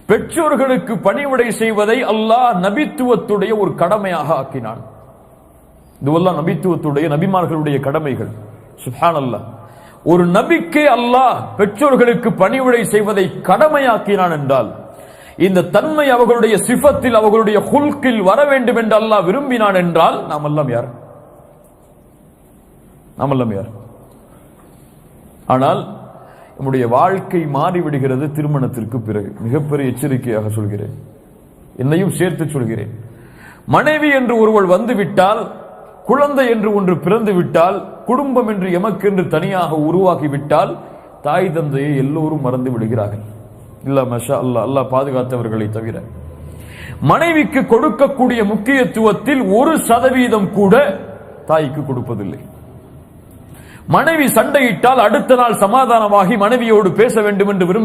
பெற்றோர்களுக்கு பணிவிடை செய்வதை அல்லாஹ் நபித்துவத்துடைய ஒரு கடமையாக ஆக்கினான். இதுவெல்லாம் நபித்துவத்துடைய நபிமார்களுடைய கடமைகள். சுப்ஹானல்லாஹ். ஒரு நபிக்கே அல்லாஹ் பெற்றோர்களுக்கு பணிவிடை செய்வதை கடமையாக்கினான் என்றால் இந்த தன்மை அவர்களுடைய சிஃபத்தில் அவர்களுடைய ஹுல்கில் வர வேண்டும் என்று அல்லாஹ் விரும்பினான் என்றால் நாம் எல்லாம் யார்? ஆனால் நம்முடைய வாழ்க்கை மாறிவிடுகிறது திருமணத்திற்கு பிறகு. மிகப்பெரிய எச்சரிக்கையாக சொல்கிறேன், என்னையும் சேர்த்து சொல்கிறேன். மனைவி என்று ஒருவள் வந்துவிட்டால், குழந்தை என்று ஒன்று பிறந்து விட்டால், குடும்பம் என்று எமக்கென்று தனியாக உருவாகிவிட்டால் தாய் தந்தையை எல்லோரும் மறந்து விடுகிறார்கள். இல்ல மஷா அல்லாஹ், அல்லாஹ் பாதுகாத்தவர்களை தவிர. மனைவிக்கு கொடுக்கக்கூடிய முக்கியத்துவத்தில் 1% கூட தாய்க்கு கொடுப்பதில்லை. மனைவி சண்டையிட்டால் அடுத்த நாள் சமாதானமாகி மனைவியோடு பேச வேண்டும் என்று விரும்பி